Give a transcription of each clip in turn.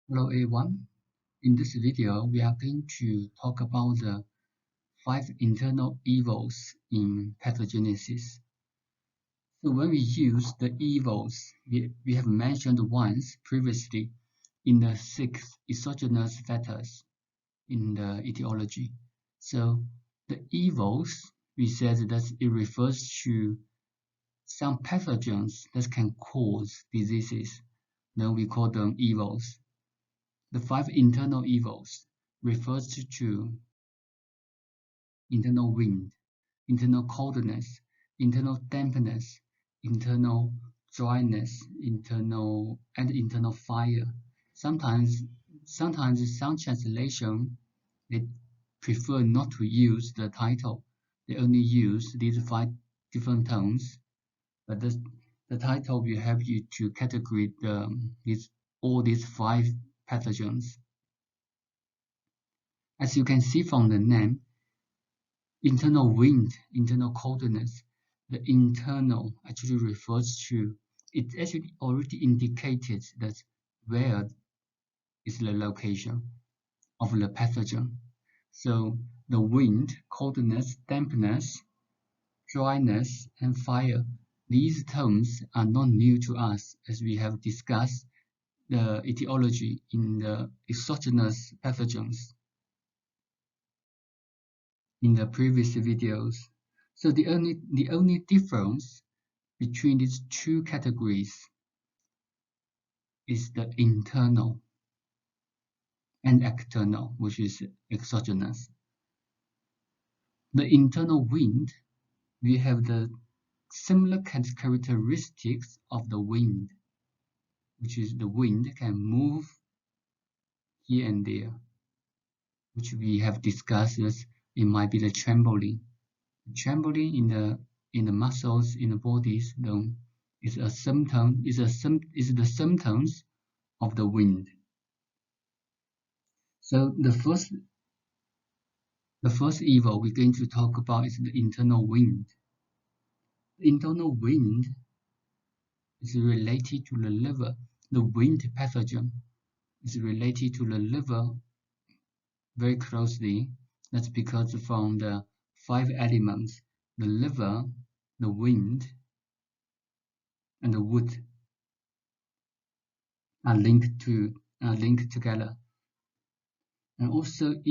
Hello everyone. In this video, we are going to talk about the 5 internal evils in pathogenesis. So when we use the evils, we have mentioned once previously in the 6 exogenous factors in the etiology. So the evils, we said that it refers to some pathogens that can cause diseases. Then we call them evils. The 5 internal evils refers to internal wind, internal coldness, internal dampness, internal dryness, internal fire. Sometimes some translation they prefer not to use the title. They only use these 5 different terms, but the title will help you to categorize all these 5 pathogens. As you can see from the name, internal wind, internal coldness, the internal actually refers to, it actually already indicated that where is the location of the pathogen. So the wind, coldness, dampness, dryness, and fire, these terms are not new to us as we have discussed the etiology in the exogenous pathogens in the previous videos. So the only difference between these two categories is the internal and external, which is exogenous. The internal wind, we have the similar characteristics of the wind, which is the wind can move here and there, which we have discussed as it might be the trembling. Trembling in the muscles in the bodies then is the symptoms of the wind. So the first evil we're going to talk about is the internal wind. The internal wind is related to the liver. The wind pathogen is related to the liver very closely. That's because from the 5 elements, the liver, the wind, and the wood are linked together. And also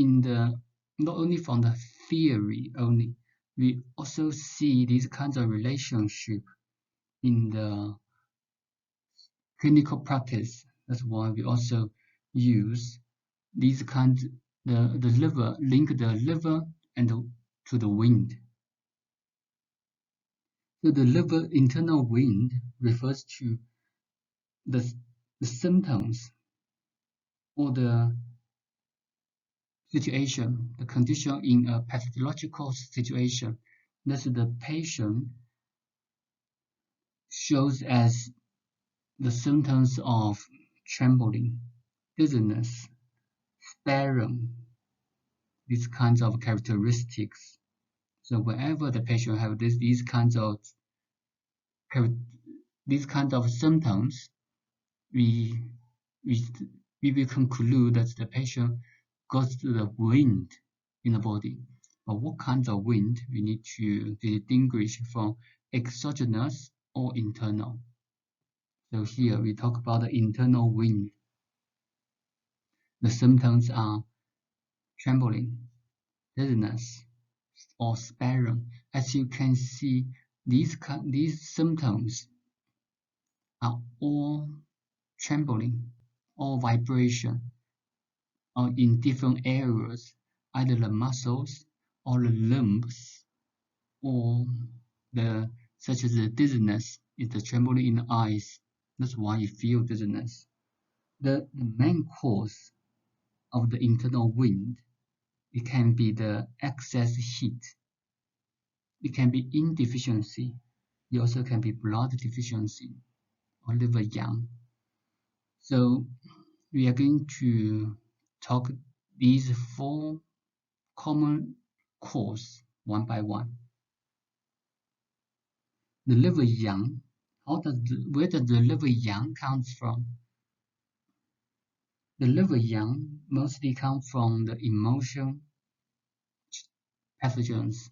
not only from the theory only, we also see these kinds of relationship in the clinical practice. That's why we also use these kinds, the liver, link the liver to the wind. So the liver internal wind refers to the symptoms or the situation, the condition in a pathological situation that the patient shows as the symptoms of trembling, dizziness, sputum, these kinds of characteristics. So whenever the patient have these kinds of symptoms, we will conclude that the patient got the wind in the body. But what kinds of wind we need to distinguish from exogenous or internal. So here we talk about the internal wind. The symptoms are trembling, dizziness, or sputum. As you can see, these symptoms are all trembling or vibration in different areas, either the muscles or the limbs, or such as the dizziness is the trembling in the eyes. That's why you feel dizziness. The main cause of the internal wind, it can be the excess heat. It can be indeficiency. It also can be blood deficiency or liver yang. So we are going to talk these 4 common causes one by one. The liver yang, where does the liver yang comes from? The liver yang mostly come from the emotion pathogens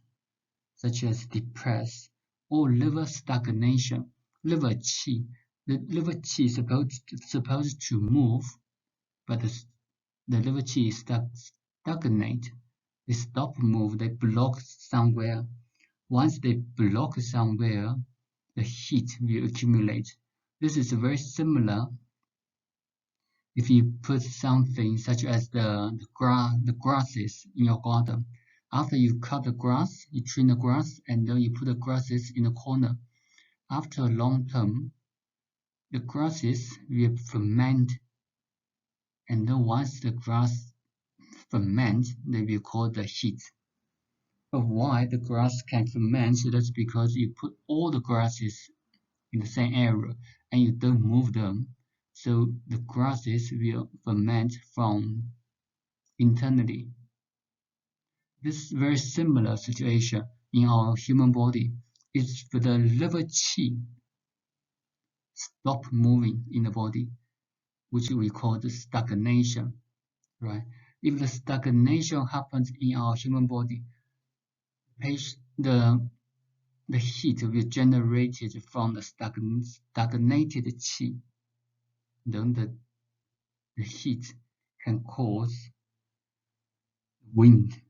such as depress or liver stagnation, liver qi. The liver qi is supposed to move, but the liver qi is stagnate. They stop move, they block somewhere. Once they block somewhere, the heat will accumulate. This is very similar if you put something such as the grasses in your garden. After you cut the grass, you trim the grass, and then you put the grasses in the corner. After a long term, the grasses will ferment, and then once the grass ferments, they will call the heat. But why the grass can ferment? That's because you put all the grasses in the same area and you don't move them, so the grasses will ferment from internally. This is very similar situation in our human body. It's for the liver qi stop moving in the body, which we call the stagnation, right? If the stagnation happens in our human body, the heat will be generated from the stagnated qi. Then the heat can cause wind.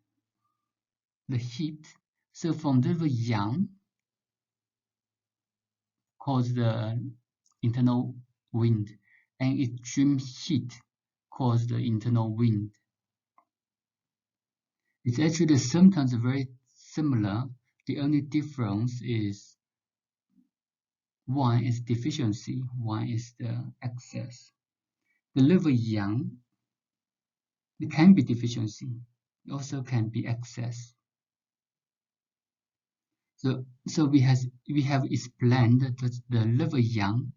The heat, so from liver yang, cause the internal wind, and extreme heat cause the internal wind. It's actually the symptoms are very similar. The only difference is one is deficiency, one is the excess. The liver yang, it can be deficiency, it also can be excess. So we have explained that the liver yang,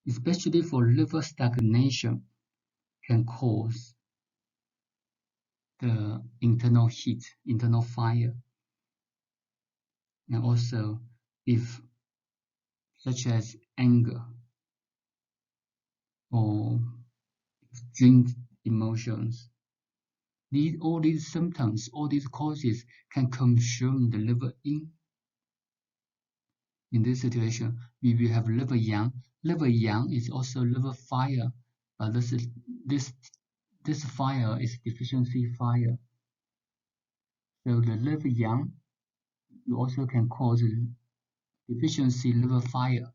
especially for liver stagnation, can cause the internal heat, internal fire, and also if such as anger or extreme emotions. All these symptoms, all these causes can consume the liver yin. In this situation, we will have liver yang. Liver yang is also liver fire, but this fire is deficiency fire. So the liver yang, you also can cause deficiency liver fire.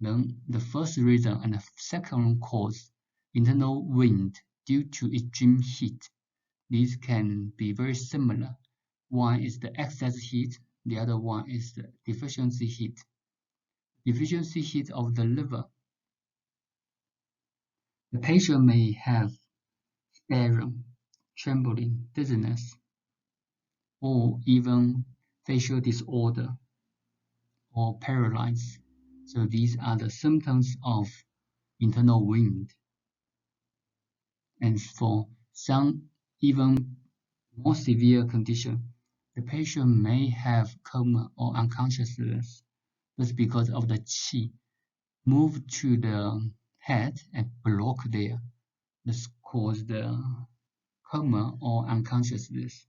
Then the first reason and the second cause, internal wind due to extreme heat. These can be very similar. One is the excess heat, the other one is the deficiency heat. Deficiency heat of the liver. The patient may have sputum, trembling, dizziness, or even facial disorder or paralysis. So these are the symptoms of internal wind. And for some even more severe condition, the patient may have coma or unconsciousness. That's because of the qi move to the head and block there. This causes the coma or unconsciousness.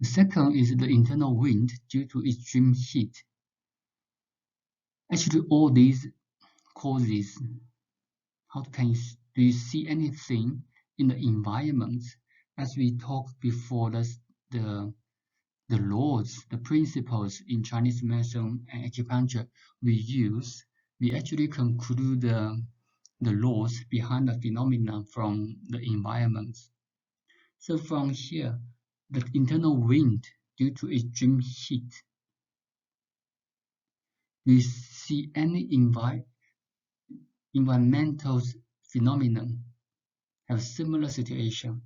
The second is the internal wind due to extreme heat. Actually, all these causes, do you see anything in the environment? As we talked before, the laws, the principles in Chinese medicine and acupuncture we actually conclude the laws behind the phenomena from the environment. So from here, the internal wind due to extreme heat, we see any environmental phenomenon have similar situation.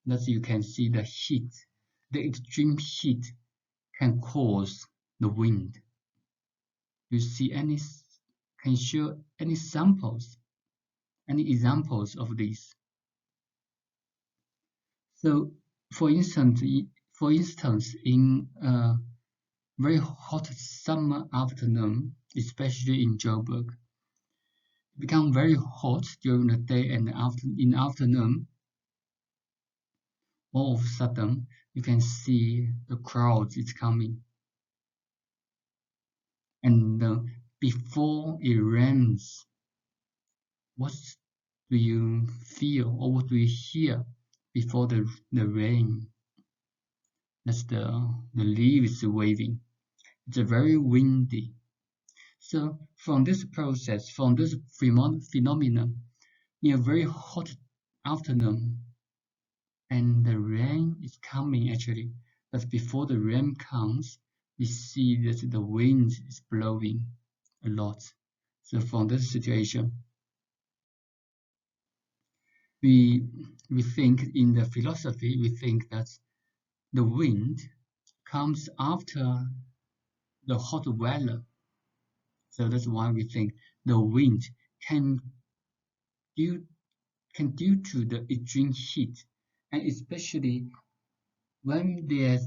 That you can see the heat, the extreme heat can cause the wind. You see can show any samples, any examples of this? So, for instance, in a very hot summer afternoon, especially in Joburg, become very hot during the day, and in the afternoon, all of a sudden you can see the crowds is coming, and before it rains, what do you feel or what do you hear before the rain? That's the leaves waving. It's a very windy. So from this process, from this phenomenon, in a very hot afternoon, and the rain is coming actually, but before the rain comes, we see that the wind is blowing a lot. So from this situation, we we think in the philosophy, we think that the wind comes after the hot weather. So that's why we think the wind can due due to the extreme heat, and especially when there's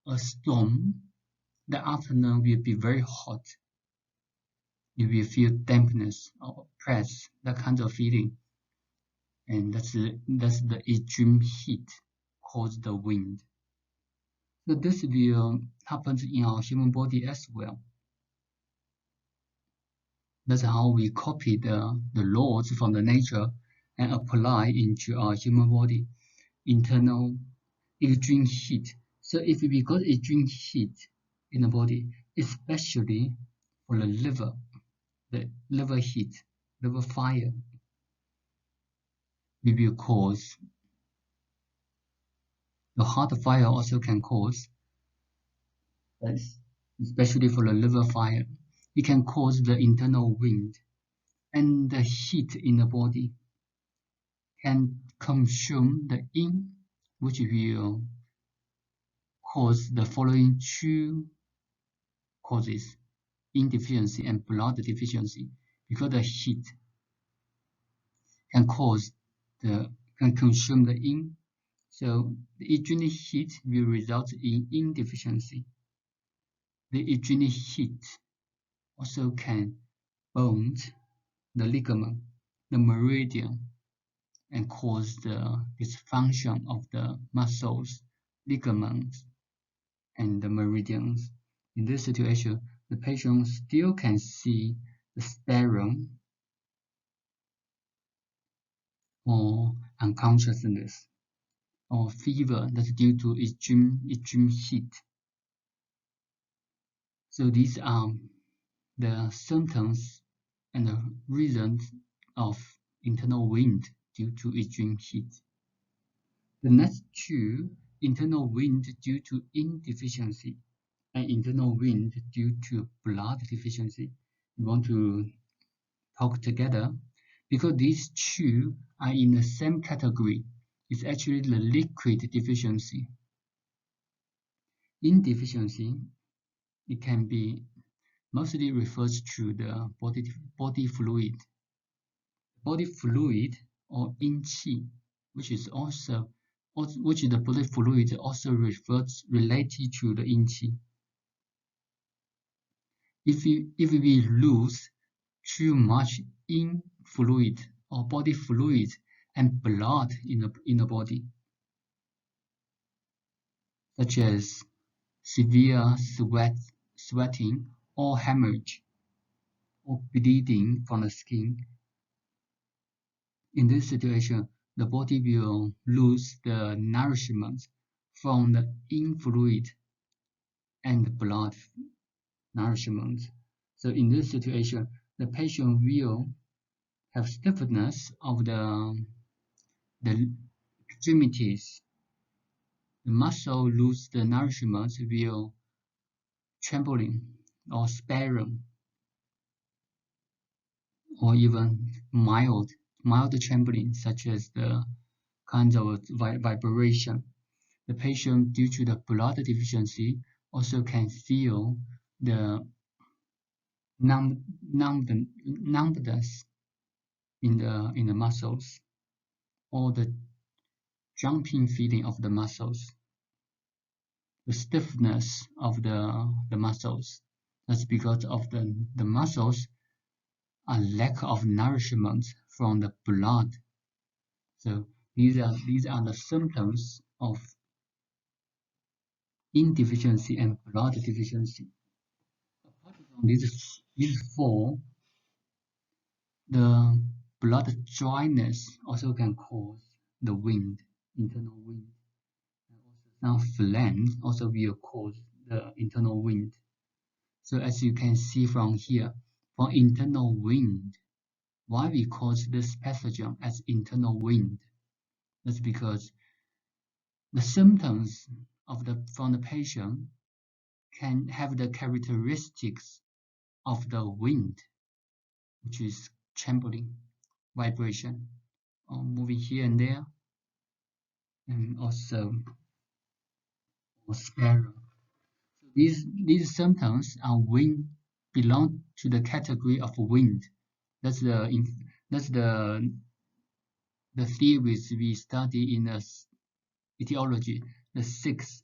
a storm, the afternoon will be very hot. You will feel dampness or press, that kind of feeling, and that's the extreme heat caused the wind. So this will happen in our human body as well. That's how we copy the laws from the nature and apply into our human body. Internal extreme heat. So if we got extreme heat in the body, especially for the liver heat, liver fire, we will cause the heart fire also can cause, especially for the liver fire, it can cause the internal wind, and the heat in the body can consume the yin, which will cause the following two causes: yin deficiency and blood deficiency, because the heat can can consume the yin. So the extreme heat will result in yin deficiency. The extreme heat also can bond the ligament, the meridian, and cause the dysfunction of the muscles, ligaments, and the meridians. In this situation, the patient still can see the sparing or unconsciousness or fever that's due to extreme heat. So these are the symptoms and the reasons of internal wind due to extreme heat. The next two, internal wind due to yin deficiency and internal wind due to blood deficiency, we want to talk together because these two are in the same category. It's actually the liquid deficiency. Yin deficiency, it can be mostly refers to the body fluid. Body fluid or yin qi, which is the body fluid also refers related to the yin qi. If we lose too much yin fluid or body fluid and blood in the body, such as severe sweating or hemorrhage or bleeding from the skin, in this situation, the body will lose the nourishment from the yin fluid and blood nourishment. So in this situation, the patient will have stiffness of the extremities. The muscle lose the nourishment will trembling or spasm or even mild trembling, such as the kinds of vibration. The patient, due to the blood deficiency, also can feel the numbness in the muscles or the jumping feeling of the muscles, the stiffness of the muscles. That's because of the muscles a lack of nourishment from the blood. So these are the symptoms of yin deficiency and blood deficiency. Apart from these four, the blood dryness also can cause the wind, internal wind. Now phlegm also will cause the internal wind. So as you can see from here, for internal wind, why we call this pathogen as internal wind? That's because the symptoms from the patient can have the characteristics of the wind, which is trembling, vibration, or moving here and there, and also spiral. So these symptoms are wind, belong to the category of wind. That's the theories we study in the etiology, the six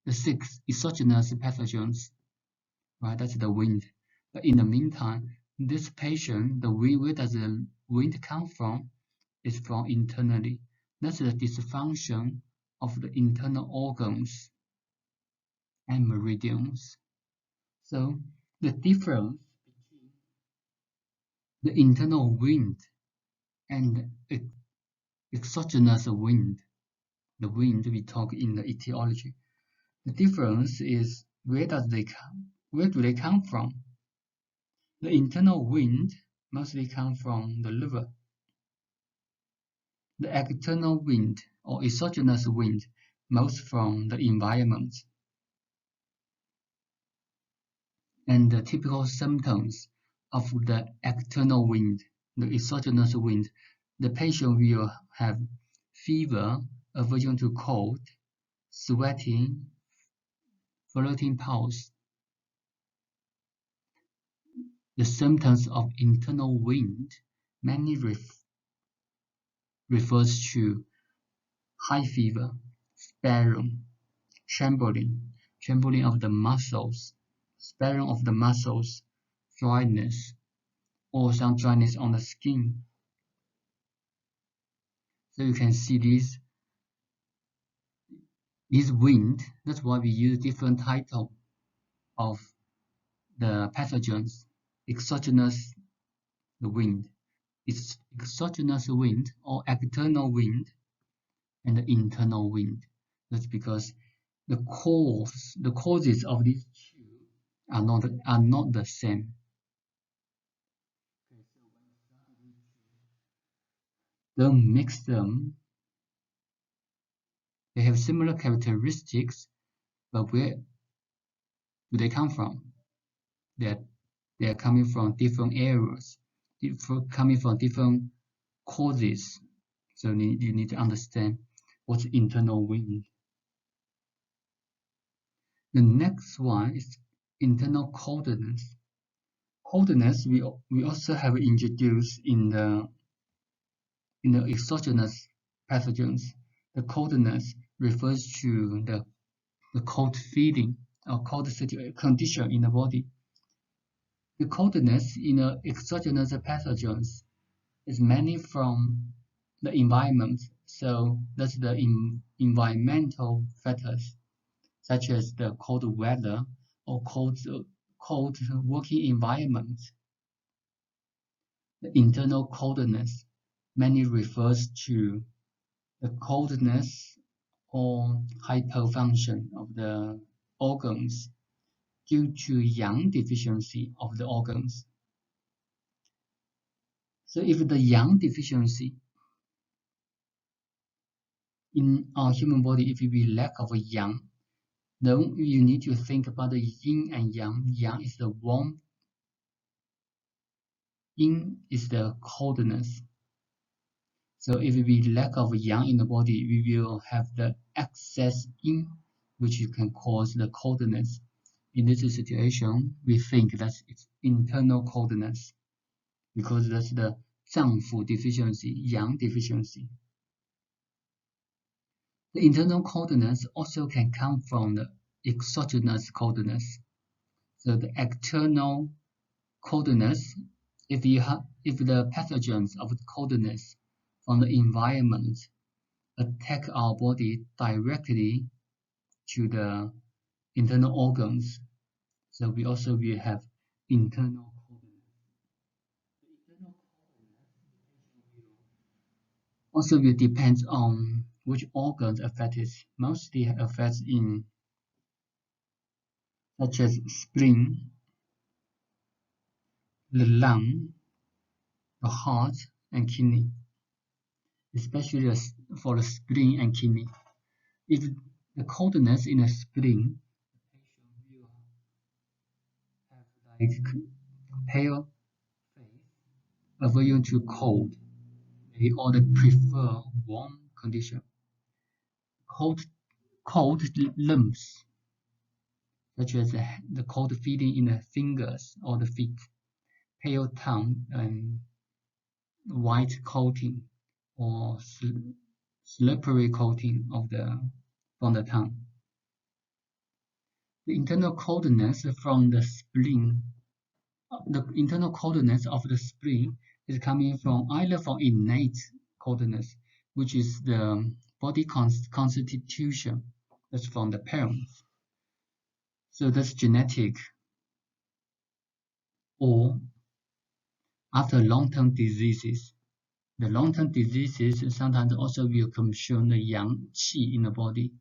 exogenous pathogens, right? That's the wind. But in the meantime, this patient, where does the wind come from? Is from internally. That's the dysfunction of the internal organs and meridians. So the difference between the internal wind and exogenous wind, the wind we talk in the etiology, the difference is where do they come from? The internal wind mostly comes from the liver. The external wind or exogenous wind most from the environment. And the typical symptoms of the external wind, the exogenous wind, the patient will have fever, aversion to cold, sweating, floating pulse. The symptoms of internal wind mainly refers to high fever, spasm, trembling of the muscles, spasm of the muscles, dryness, or some dryness on the skin. So you can see this wind. That's why we use different title of the pathogens. Exogenous wind, it's exogenous wind or external wind, and the internal wind. That's because the causes of these two are not the same. Don't mix them. They have similar characteristics, but where do they come from? They are coming from different areas, coming from different causes. So you need to understand what's internal wind. The next one is internal coldness. Coldness we also have introduced in the exogenous pathogens. The coldness refers to the cold feeling or cold condition in the body. The coldness in the exogenous pathogens is mainly from the environment. So that's the environmental factors, such as the cold weather or cold working environment. The internal coldness mainly refers to the coldness or hypofunction of the organs due to yang deficiency of the organs. So if the yang deficiency in our human body, if we lack of a yang, then you need to think about the yin and yang. Yang is the warmth, yin is the coldness. So if we lack of yang in the body, we will have the excess yin, which can cause the coldness. In this situation, we think that it's internal coldness because that's the 脏腑 deficiency, yang deficiency. The internal coldness also can come from the exogenous coldness. So the external coldness if the pathogens of coldness from the environment attack our body directly to the internal organs, so we also will have internal coldness. The internal coldness also will depend on which organs affected. Mostly affects in such as spleen, the lung, the heart, and kidney, especially for the spleen and kidney. If the coldness in the spleen, the patient will have like pale face, aversion to cold. They all prefer warm condition. Cold, cold lumps, such as the cold feeling in the fingers or the feet, pale tongue and white coating or slippery coating of from the tongue. The internal coldness from the spleen, the internal coldness of the spleen is coming from either from innate coldness, which is the body constitution, that's from the parents. So that's genetic, or after long-term diseases. The long-term diseases sometimes also will consume the yang qi in the body.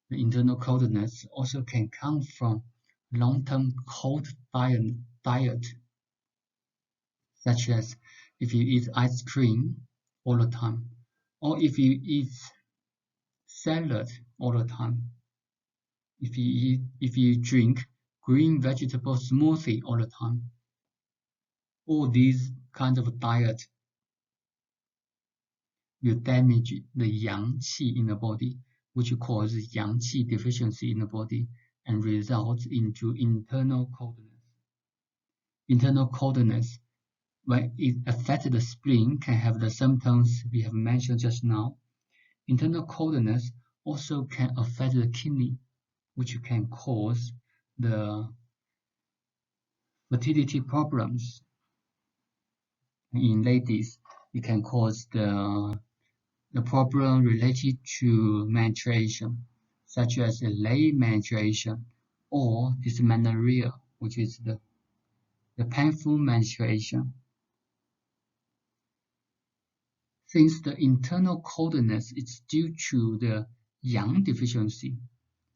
The internal coldness also can come from long-term cold diet, such as if you eat ice cream all the time, or if you eat salad all the time, if you drink green vegetable smoothie all the time. All these kinds of diet will damage the yang qi in the body, which causes yang qi deficiency in the body and results into internal coldness. Internal coldness, when it affects the spleen, can have the symptoms we have mentioned just now. Internal coldness also can affect the kidney, which can cause the fertility problems. In ladies, it can cause the problem related to menstruation, such as late menstruation or dysmenorrhea, which is the painful menstruation. Since the internal coldness is due to the yang deficiency,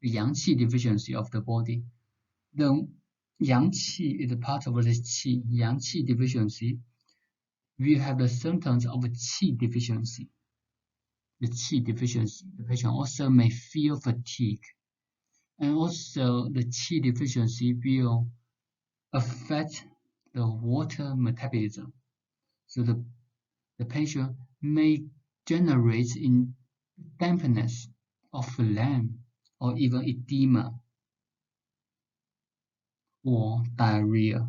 the yang qi deficiency of the body, the yang qi is a part of the qi, yang qi deficiency, we have the symptoms of qi deficiency. The qi deficiency, the patient also may feel fatigue, and also the qi deficiency will affect the water metabolism. So the patient may generate in dampness or phlegm or even edema or diarrhea.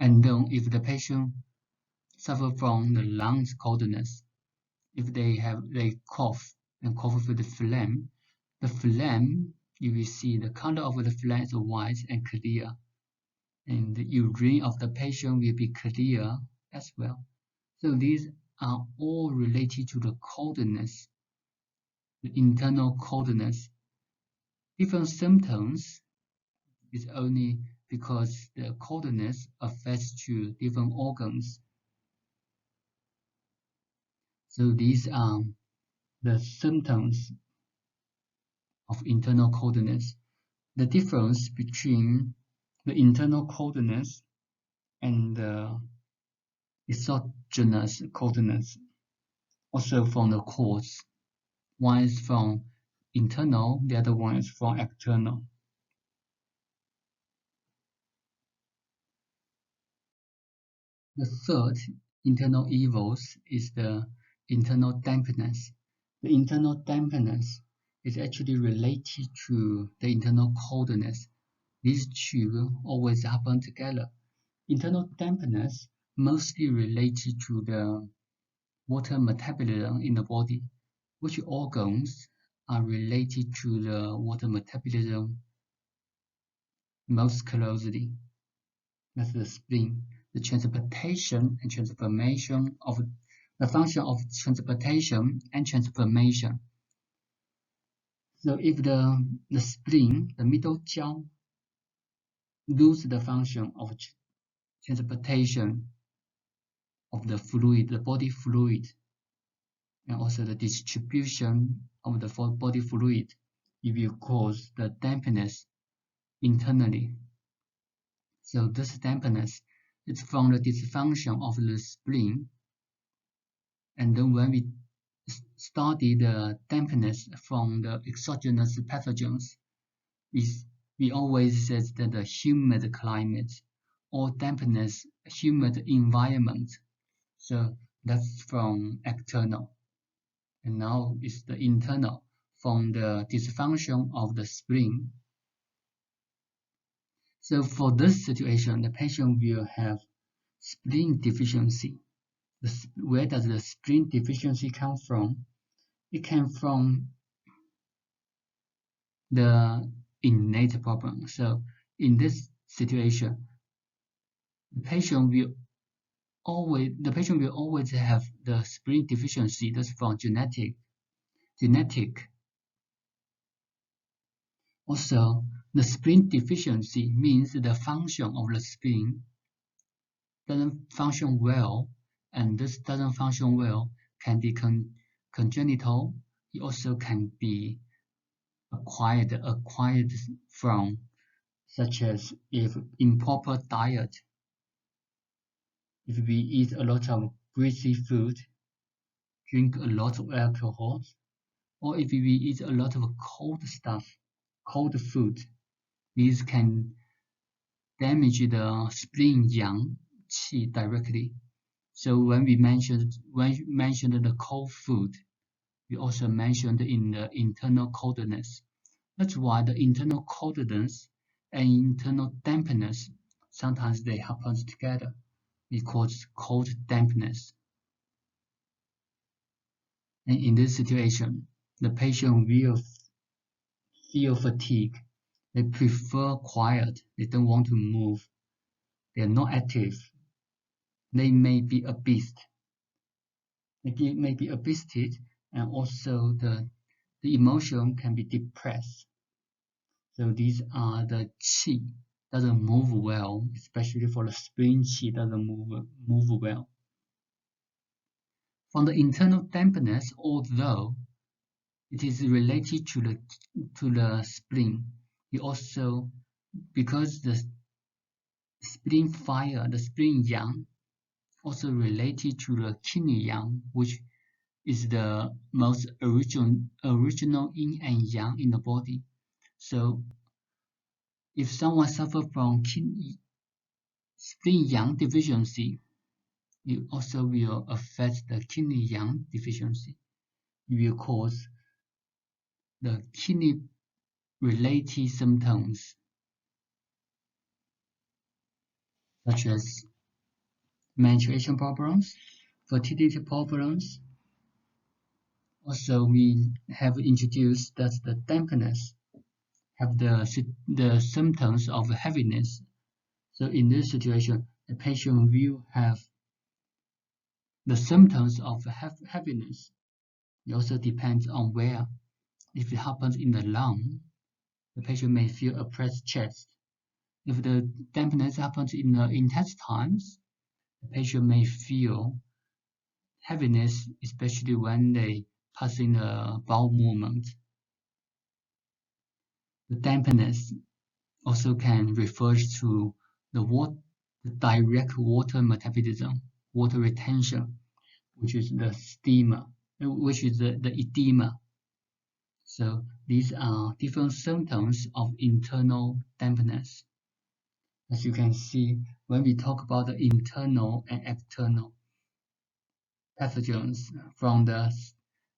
And then if the patient suffer from the lungs coldness, if they cough and cough with the phlegm, you will see the color of the phlegm is white and clear, and the urine of the patient will be clear as well. So these are all related to the coldness, the internal coldness. Different symptoms is only because the coldness affects to different organs. So these are the symptoms of internal coldness. The difference between the internal coldness and the exogenous coldness, also from the cause. One is from internal, the other one is from external. The third internal evils is the internal dampness. The internal dampness is actually related to the internal coldness. These two always happen together. Internal dampness mostly related to the water metabolism in the body. Which organs are related to the water metabolism most closely? That's the spleen. The transportation and transformation of the function of transportation and transformation. So if the spleen, the middle jiao, lose the function of transportation of the fluid, the body fluid, and also the distribution of the body fluid, it will cause the dampness internally. So this dampness is from the dysfunction of the spleen. And then when we study the dampness from the exogenous pathogens, we always say that the humid climate or dampness, humid environment. So that's from external. And now it's the internal from the dysfunction of the spleen. So for this situation, the patient will have spleen deficiency. Where does the spleen deficiency come from? It came from the innate problem. So in this situation, the patient will always have the spleen deficiency. That's from genetic. Also, the spleen deficiency means the function of the spleen doesn't function well, and this doesn't function well can be congenital. It also can be acquired from, such as if improper diet, if we eat a lot of greasy food, drink a lot of alcohol, or if we eat a lot of cold stuff, cold food, these can damage the spleen yang qi directly. So when we mentioned the cold food, we also mentioned in the internal coldness. That's why the internal coldness and internal dampness sometimes they happen together. We call it cold dampness. And in this situation, the patient will feel fatigue. They prefer quiet. They don't want to move. They are not active. They may be obese. They may be obesity, and also the emotion can be depressed. So these are the qi doesn't move well, especially for the spleen qi doesn't move well. From the internal dampness, although it is related to the spleen, it also, because the spleen fire, the spleen yang, also related to the kidney yang, which is the most original yin and yang in the body. So if someone suffers from spleen yang deficiency, it also will affect the kidney yang deficiency. It will cause the kidney related symptoms such as menstruation problems, fertility problems. Also, we have introduced that the dampness have the symptoms of heaviness. So in this situation, the patient will have the symptoms of heaviness. It also depends on where. If it happens in the lung, the patient may feel a pressed chest. If the dampness happens in the intestines, the patient may feel heaviness, especially when they pass in the bowel movement. The dampness also can refer to the direct water metabolism, water retention, which is the edema. So these are different symptoms of internal dampness. As you can see, when we talk about the internal and external pathogens from the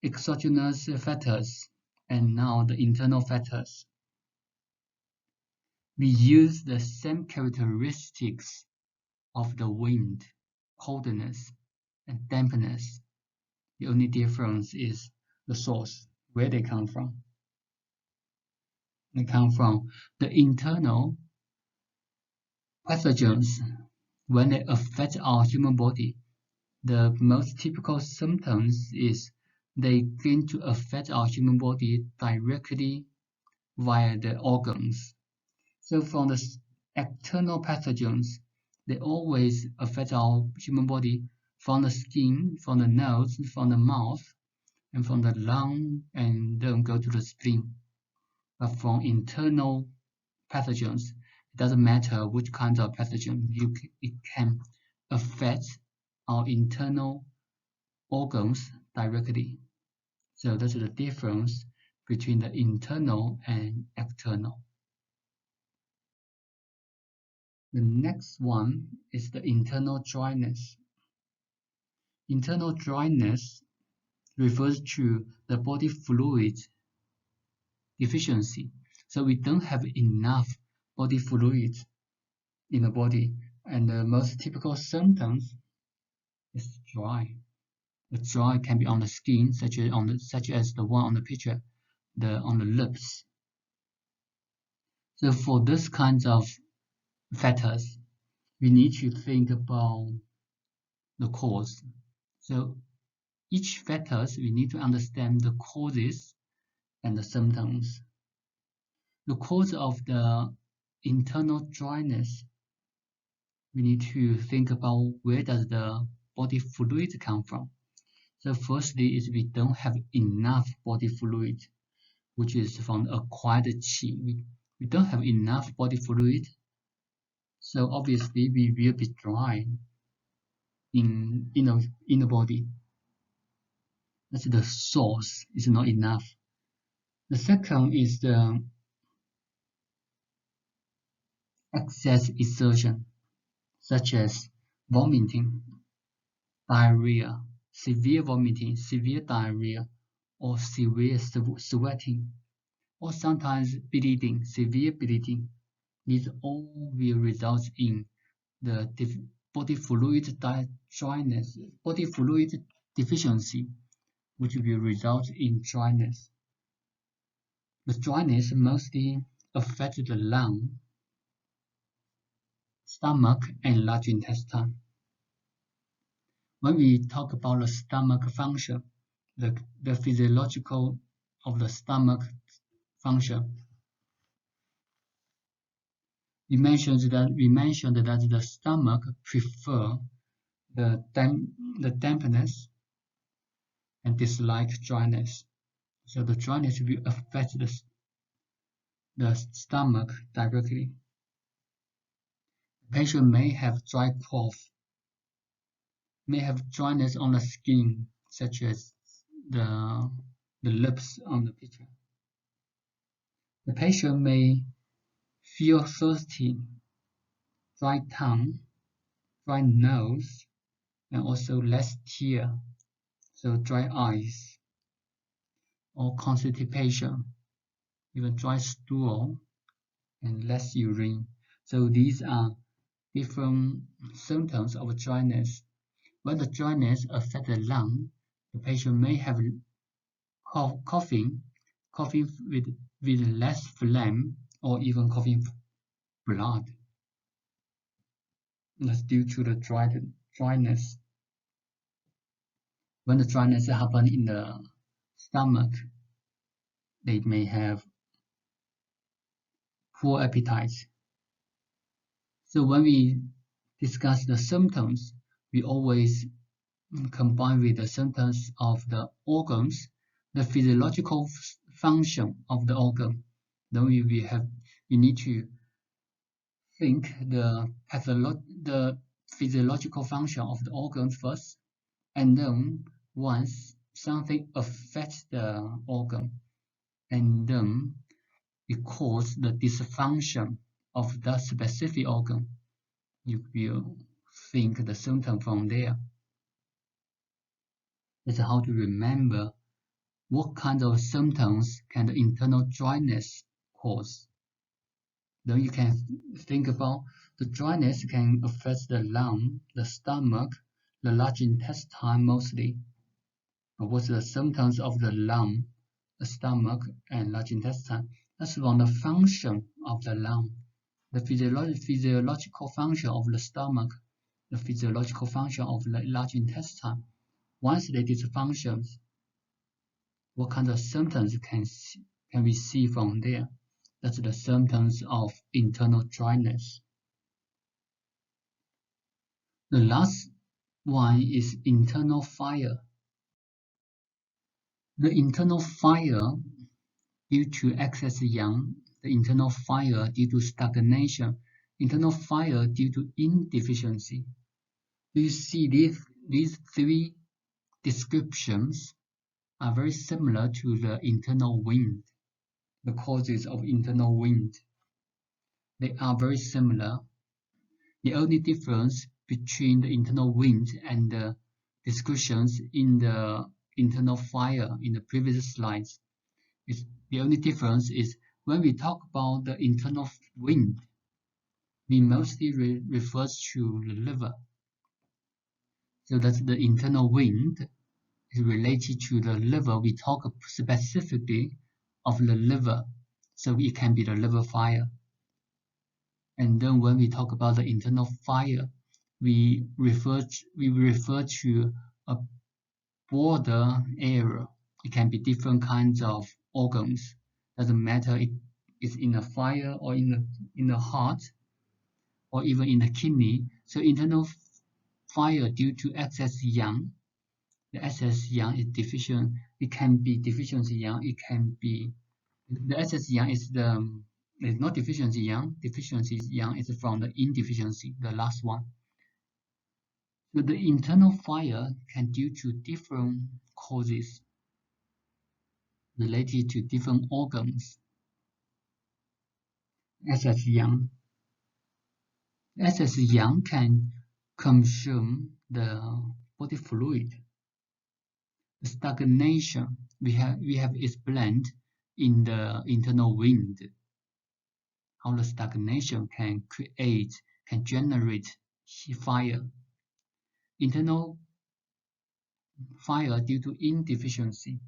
exogenous factors and now the internal factors, we use the same characteristics of the wind, coldness, and dampness. The only difference is the source, where they come from. They come from the internal Pathogens, when they affect our human body, the most typical symptoms is they going to affect our human body directly via the organs. So from the external pathogens, they always affect our human body from the skin, from the nose, from the mouth, and from the lung, and then go to the spleen. But from internal pathogens, it doesn't matter which kind of pathogen, it can affect our internal organs directly. So that's the difference between the internal and external. The next one is the internal dryness. Internal dryness refers to the body fluid deficiency. So we don't have enough body fluid in the body, and the most typical symptoms is dry. The dry can be on the skin, such as the one on the picture, on the lips. So for this kinds of factors, we need to think about the cause. So each factors, we need to understand the causes and the symptoms. The cause of the internal dryness, we need to think about where does the body fluid come from. So firstly is we don't have enough body fluid, which is from acquired qi. We don't have enough body fluid, so obviously we will be dry in the body. That's the source, is not enough. The second is the excess exertion, such as vomiting, diarrhea, severe vomiting, severe diarrhea, or severe sweating, or sometimes bleeding, severe bleeding. These all will result in the body fluid dryness, body fluid deficiency, which will result in dryness. The dryness mostly affects the lung, stomach, and large intestine. When we talk about the stomach function, the physiological of the stomach function, we mentioned that the stomach prefer the dampness and dislike dryness. So the dryness will affect the stomach directly. The patient may have dry cough, may have dryness on the skin, such as the lips on the picture. The patient may feel thirsty, dry tongue, dry nose, and also less tear, so dry eyes, or constipation, even dry stool, and less urine. So these are different symptoms of dryness. When the dryness affects the lung, the patient may have coughing with less phlegm, or even coughing blood. That's due to the dryness. When the dryness happens in the stomach, they may have poor appetite. So when we discuss the symptoms, we always combine with the symptoms of the organs, the physiological function of the organ. Then we need to think the physiological function of the organ first, and then once something affects the organ, and then it causes the dysfunction of that specific organ, you will think the symptom from there. That's how to remember what kind of symptoms can the internal dryness cause. Then you can think about the dryness can affect the lung, the stomach, the large intestine mostly. What's the symptoms of the lung, the stomach, and large intestine? That's from the function of the lung. the physiological function of the stomach, the physiological function of the large intestine. Once they dysfunctions, what kind of symptoms can we see from there? That's the symptoms of internal dryness. The last one is internal fire. The internal fire due to excess yang, the internal fire due to stagnation, internal fire due to indeficiency. You see these three descriptions are very similar to the internal wind, the causes of internal wind. They are very similar. The only difference between the internal wind and the descriptions in the internal fire in the previous slides is the only difference is when we talk about the internal wind, we mostly refer to the liver. So that the internal wind is related to the liver. We talk specifically of the liver, so it can be the liver fire. And then when we talk about the internal fire, we refer to a broader area. It can be different kinds of organs. Doesn't matter if it's in the fire or in the heart or even in the kidney. So internal fire due to excess yang. The excess yang is deficient. It can be deficiency yang. It can be the excess yang is not deficiency yang. Deficiency yang is from the indeficiency, the last one. So the internal fire can due to different causes related to different organs. Excess yang. Excess yang can consume the body fluid. The stagnation we have explained in the internal wind, how the stagnation can generate fire. Internal fire due to indeficiency.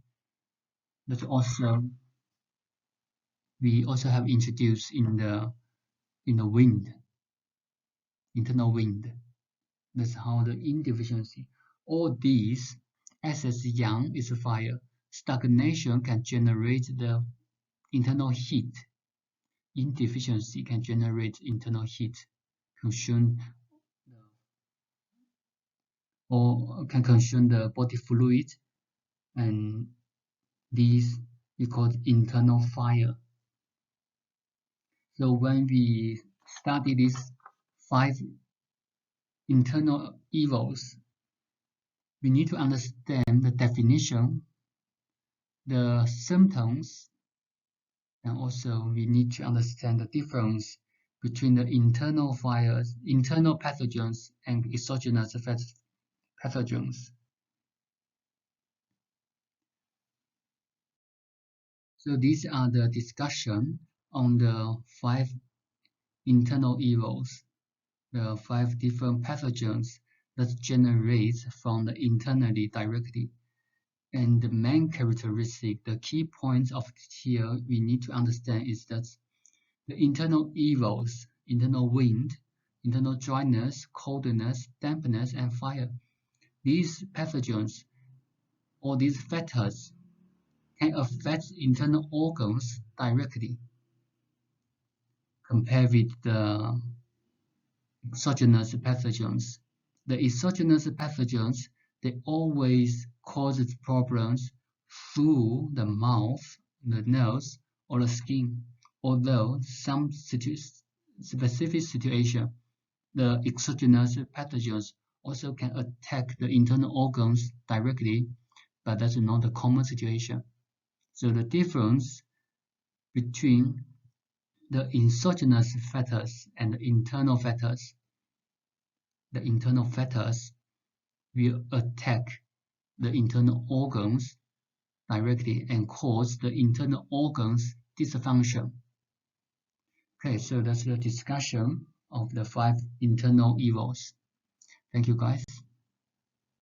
That's also we also have introduced in the wind, internal wind. That's how the indeficiency. All these excess yang is a fire. Stagnation can generate the internal heat. Indeficiency can generate internal heat, consume the body fluid, and these we call internal fire. So when we study these 5 internal evils, we need to understand the definition, the symptoms, and also we need to understand the difference between the internal fires, internal pathogens, and exogenous pathogens. So these are the discussion on the 5 internal evils, the 5 different pathogens that generate from the internally directly. And the main characteristic, the key points of here we need to understand is that the internal evils, internal wind, internal dryness, coldness, dampness, and fire. These pathogens or these factors can affect internal organs directly compared with the exogenous pathogens. The exogenous pathogens, they always cause problems through the mouth, the nose, or the skin. Although some specific situation, the exogenous pathogens also can attack the internal organs directly, but that's not the common situation. So the difference between the exogenous factors and the internal factors will attack the internal organs directly and cause the internal organs dysfunction. Okay, so that's the discussion of the 5 internal evils. Thank you, guys.